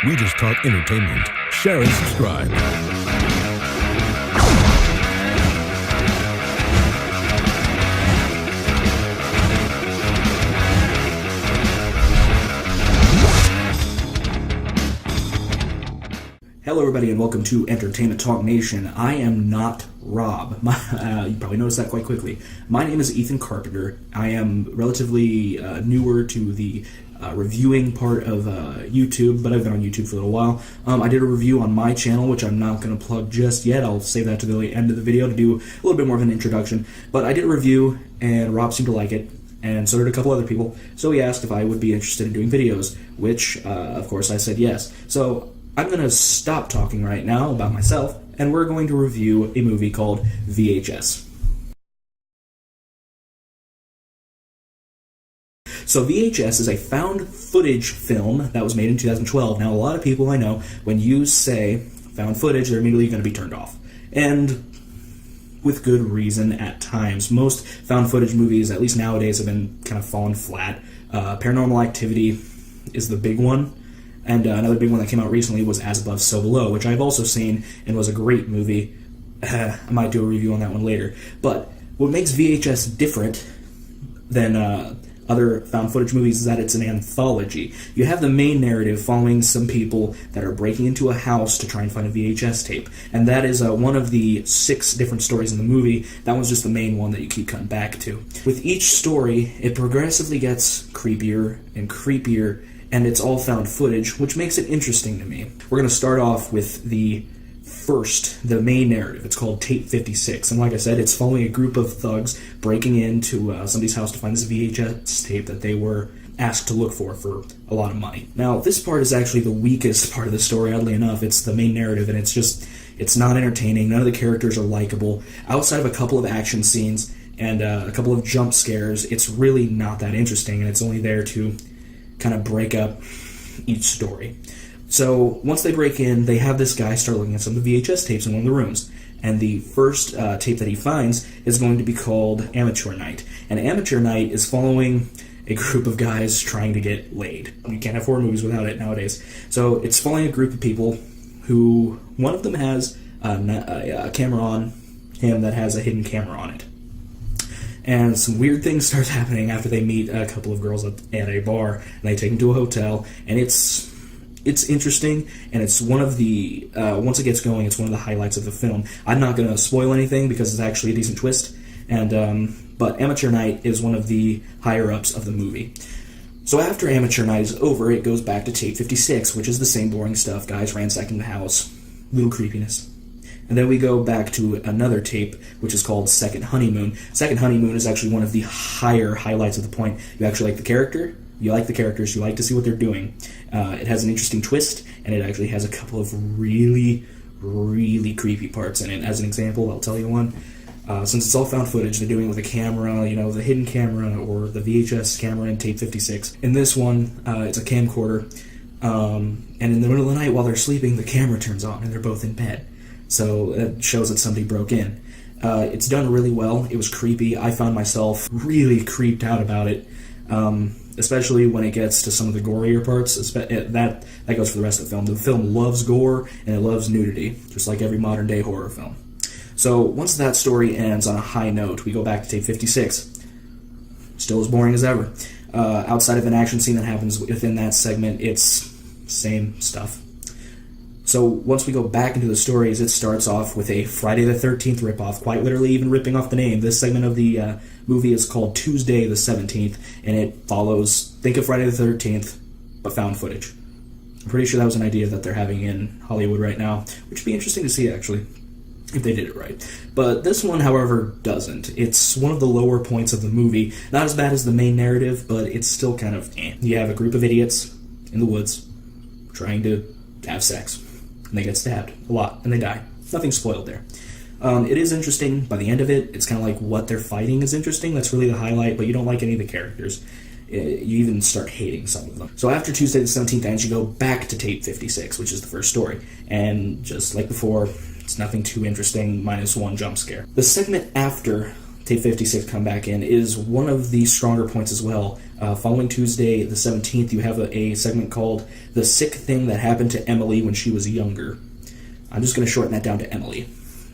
We just talk entertainment. Share and subscribe. Hello everybody and welcome to Entertainment Talk Nation. I am not Rob. You probably noticed that quite quickly. My name is Ethan Carpenter. I am relatively newer to the reviewing part of YouTube, but I've been on YouTube for a little while. I did a review on my channel, which I'm not going to plug just yet. I'll save that to the end of the video to do a little bit more of an introduction. But I did a review and Rob seemed to like it, and so did a couple other people. So he asked if I would be interested in doing videos, which of course I said yes. So I'm going to stop talking right now about myself, and we're going to review a movie called VHS. So VHS is a found footage film that was made in 2012. Now, a lot of people I know, when you say found footage, they're immediately going to be turned off. And with good reason at times. Most found footage movies, at least nowadays, have been kind of fallen flat. Paranormal Activity is the big one. And another big one that came out recently was As Above, So Below, which I've also seen and was a great movie. I might do a review on that one later. But what makes VHS different than other found footage movies is that it's an anthology. You have the main narrative following some people that are breaking into a house to try and find a VHS tape. And that is one of the 6 different stories in the movie. That one's just the main one that you keep coming back to. With each story, it progressively gets creepier and creepier, and it's all found footage, which makes it interesting to me. We're going to start off with the main narrative. It's called Tape 56, and like I said, it's following a group of thugs breaking into somebody's house to find this VHS tape that they were asked to look for a lot of money. Now, this part is actually the weakest part of the story, oddly enough. It's the main narrative, and it's not entertaining. None of the characters are likable. Outside of a couple of action scenes and a couple of jump scares, it's really not that interesting, and it's only there to kind of break up each story. So once they break in, they have this guy start looking at some of the VHS tapes in one of the rooms. And the first tape that he finds is going to be called Amateur Night. And Amateur Night is following a group of guys trying to get laid. You can't have horror movies without it nowadays. So it's following a group of people who, one of them has a camera on him that has a hidden camera on it. And some weird things start happening after they meet a couple of girls at a bar, and they take them to a hotel, and it's interesting, and it's one of the, once it gets going, it's one of the highlights of the film. I'm not going to spoil anything because it's actually a decent twist, and but Amateur Night is one of the higher-ups of the movie. So after Amateur Night is over, it goes back to Tape 56, which is the same boring stuff, guys ransacking the house, little creepiness. And then we go back to another tape, which is called Second Honeymoon. Second Honeymoon is actually one of the higher highlights of the point. You actually like the character, you like the characters, you like to see what they're doing. It has an interesting twist, and it actually has a couple of really, really creepy parts in it. As an example, I'll tell you one. Since it's all found footage, they're doing it with a camera, the hidden camera, or the VHS camera in Tape 56. In this one, it's a camcorder, and in the middle of the night while they're sleeping, the camera turns on, and they're both in bed. So it shows that somebody broke in. It's done really well. It was creepy. I found myself really creeped out about it, especially when it gets to some of the gorier parts. That goes for the rest of the film. The film loves gore, and it loves nudity, just like every modern-day horror film. So once that story ends on a high note, we go back to Tape 56. Still as boring as ever. Outside of an action scene that happens within that segment, it's same stuff. So once we go back into the stories, it starts off with a Friday the 13th ripoff, quite literally even ripping off the name. This segment of the movie is called Tuesday the 17th, and it follows, think of Friday the 13th, but found footage. I'm pretty sure that was an idea that they're having in Hollywood right now, which would be interesting to see, actually, if they did it right. But this one, however, doesn't. It's one of the lower points of the movie. Not as bad as the main narrative, but it's still kind of You have a group of idiots in the woods trying to have sex. And they get stabbed a lot, and they die. Nothing spoiled there. It is interesting. By the end of it, it's kind of like what they're fighting is interesting. That's really the highlight, but you don't like any of the characters. You even start hating some of them. So after Tuesday the 17th ends, you go back to Tape 56, which is the first story. And just like before, it's nothing too interesting, minus one jump scare. The segment after Tape 56 come back in, is one of the stronger points as well. Following Tuesday, the 17th, you have a segment called The Sick Thing That Happened to Emily When She Was Younger. I'm just going to shorten that down to Emily.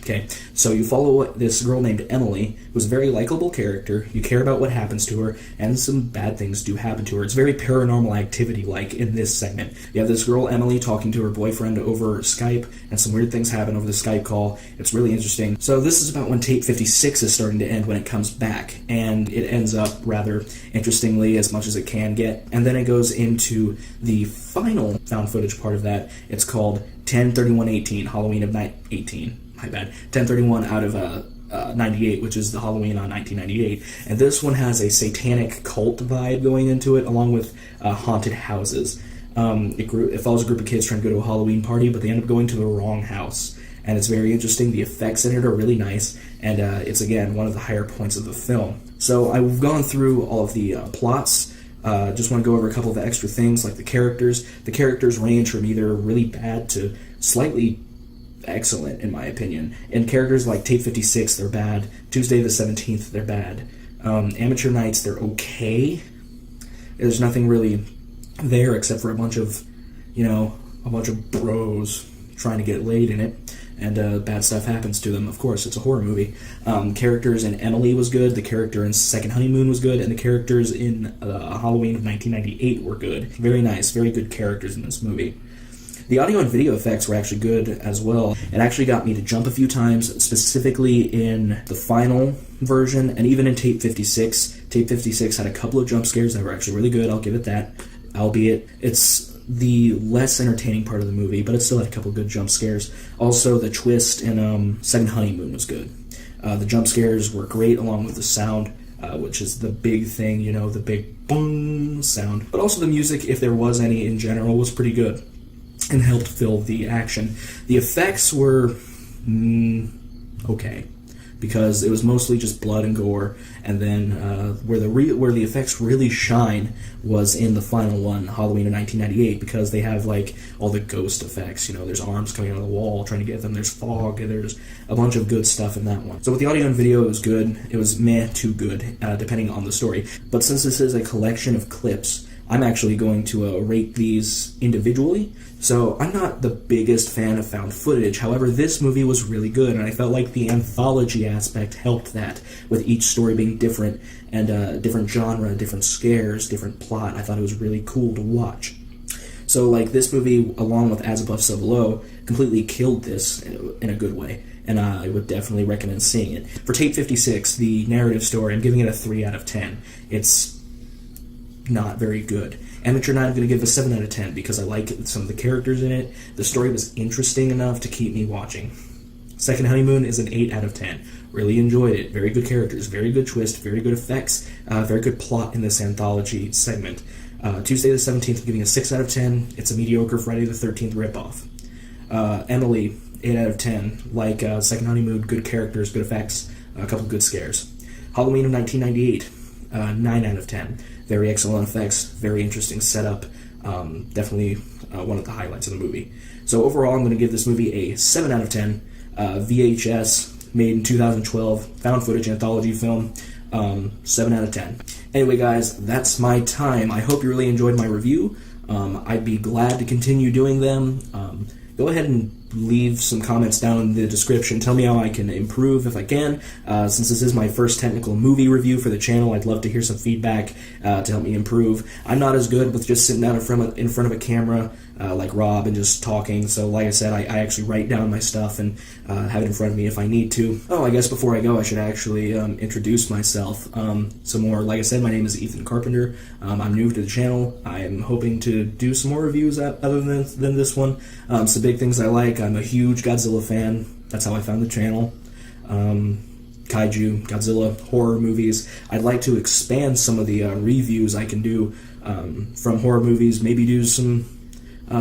Okay, so you follow this girl named Emily, who's a very likable character. You care about what happens to her, and some bad things do happen to her. It's very Paranormal Activity-like in this segment. You have this girl, Emily, talking to her boyfriend over Skype, and some weird things happen over the Skype call. It's really interesting. So this is about when Tape 56 is starting to end when it comes back, and it ends up rather interestingly, as much as it can get. And then it goes into the final found footage part of that. It's called 10/31/18, Halloween of Night 18. My bad. 10/31 out of 98, which is the Halloween on 1998. And this one has a satanic cult vibe going into it, along with haunted houses. It follows a group of kids trying to go to a Halloween party, but they end up going to the wrong house. And it's very interesting. The effects in it are really nice, and it's, again, one of the higher points of the film. So I've gone through all of the plots. Just want to go over a couple of extra things, like the characters. The characters range from either really bad to slightly excellent, in my opinion. And characters like Tape 56, they're bad. Tuesday the 17th, they're bad. Amateur Nights, they're okay. There's nothing really there except for a bunch of bros trying to get laid in it, and bad stuff happens to them. Of course, it's a horror movie. Characters in Emily was good, the character in Second Honeymoon was good, and the characters in Halloween of 1998 were good. Very nice, very good characters in this movie. The audio and video effects were actually good as well. It actually got me to jump a few times, specifically in the final version, and even in Tape 56. Tape 56 had a couple of jump scares that were actually really good, I'll give it that. Albeit, it's the less entertaining part of the movie, but it still had a couple of good jump scares. Also, the twist in Second Honeymoon was good. The jump scares were great, along with the sound, which is the big thing, the big boom sound. But also the music, if there was any in general, was pretty good and helped fill the action. The effects were okay, because it was mostly just blood and gore, and then where the effects really shine was in the final one, Halloween of 1998, because they have like all the ghost effects. There's arms coming out of the wall trying to get them. There's fog. And there's a bunch of good stuff in that one. So with the audio and video, it was good. It was meh to good, depending on the story. But since this is a collection of clips, I'm actually going to rate these individually. So I'm not the biggest fan of found footage. However, this movie was really good, and I felt like the anthology aspect helped that, with each story being different, and different genre, different scares, different plot. I thought it was really cool to watch. So, like, this movie, along with As Above, So Below, completely killed this in a good way, and I would definitely recommend seeing it. For Tape 56, the narrative story, I'm giving it a 3 out of 10. It's not very good. Amateur Night, I'm going to give a 7 out of 10 because I like some of the characters in it. The story was interesting enough to keep me watching. Second Honeymoon is an 8 out of 10. Really enjoyed it. Very good characters, very good twist, very good effects, very good plot in this anthology segment. Tuesday the 17th, I'm giving a 6 out of 10. It's a mediocre Friday the 13th ripoff. Emily, 8 out of 10. Like Second Honeymoon, good characters, good effects, a couple good scares. Halloween of 1998, 9 out of 10. Very excellent effects, very interesting setup, definitely one of the highlights of the movie. So overall, I'm going to give this movie a 7 out of 10. VHS, made in 2012, found footage anthology film, 7 out of 10. Anyway, guys, that's my time. I hope you really enjoyed my review. I'd be glad to continue doing them. Go ahead and leave some comments down in the description. Tell me how I can improve if I can. Since this is my first technical movie review for the channel, I'd love to hear some feedback to help me improve. I'm not as good with just sitting down in front of a camera like Rob and just talking. So like I said, I actually write down my stuff and have it in front of me if I need to. Oh, I guess before I go, I should actually introduce myself some more. Like I said, my name is Ethan Carpenter. I'm new to the channel. I'm hoping to do some more reviews other than this one. Some big things I like. I'm a huge Godzilla fan. That's how I found the channel. Kaiju, Godzilla, horror movies. I'd like to expand some of the reviews I can do from horror movies. Maybe do some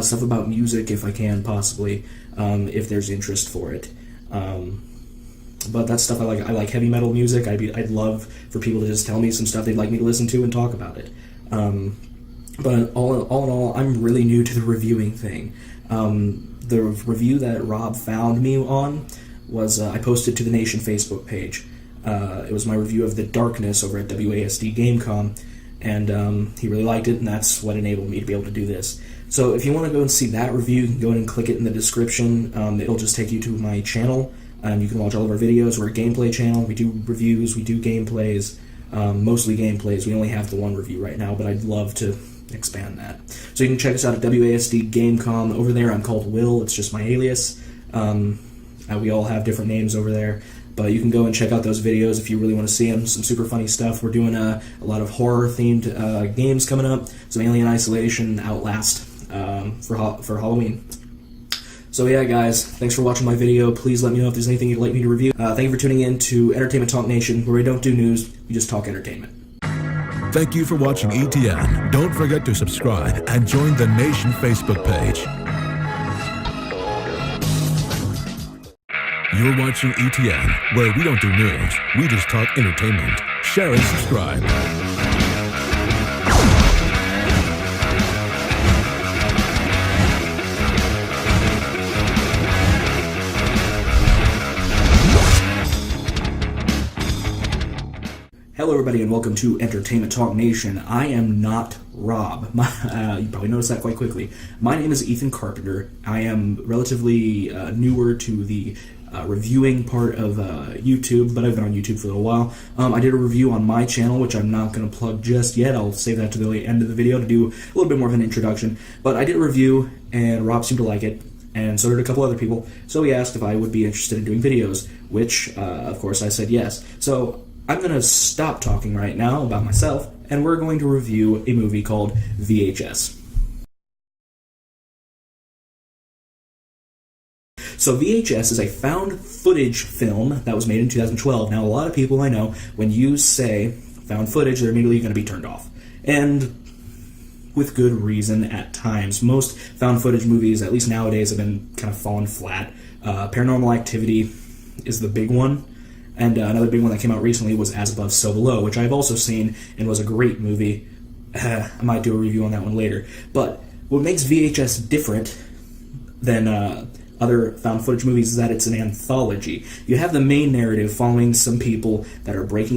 stuff about music if I can, possibly, if there's interest for it. But that's stuff I like. I like heavy metal music. I'd love for people to just tell me some stuff they'd like me to listen to and talk about it. But all in all, I'm really new to the reviewing thing. The review that Rob found me on was I posted to the Nation Facebook page. It was my review of The Darkness over at WASD Gamecom, and he really liked it, and that's what enabled me to be able to do this. So if you want to go and see that review, you can go ahead and click it in the description. It'll just take you to my channel, and you can watch all of our videos. We're a gameplay channel. We do reviews, we do gameplays, mostly gameplays. We only have the one review right now, but I'd love to expand that. So you can check us out at WASD Gamecom. Over there, I'm called Will. It's just my alias. We all have different names over there. But you can go and check out those videos if you really want to see them. Some super funny stuff. We're doing a lot of horror-themed games coming up. Some Alien Isolation, Outlast for Halloween. So yeah, guys, thanks for watching my video. Please let me know if there's anything you'd like me to review. Thank you for tuning in to Entertainment Talk Nation, where we don't do news, we just talk entertainment. Thank you for watching ETN. Don't forget to subscribe and join the Nation Facebook page. You're watching ETN, where we don't do news, we just talk entertainment. Share and subscribe. Hello, everybody, and welcome to Entertainment Talk Nation. I am not Rob. You probably noticed that quite quickly. My name is Ethan Carpenter. I am relatively newer to the reviewing part of YouTube, but I've been on YouTube for a little while. I did a review on my channel, which I'm not going to plug just yet. I'll save that to the end of the video to do a little bit more of an introduction. But I did a review, and Rob seemed to like it, and so did a couple other people. So he asked if I would be interested in doing videos, which, of course, I said yes. So I'm going to stop talking right now about myself, and we're going to review a movie called VHS. So VHS is a found footage film that was made in 2012. Now, a lot of people I know, when you say found footage, they're immediately going to be turned off. And with good reason at times. Most found footage movies, at least nowadays, have been kind of fallen flat. Paranormal Activity is the big one. And another big one that came out recently was As Above, So Below, which I've also seen and was a great movie. I might do a review on that one later. But what makes VHS different than other found footage movies is that it's an anthology. You have the main narrative following some people that are breaking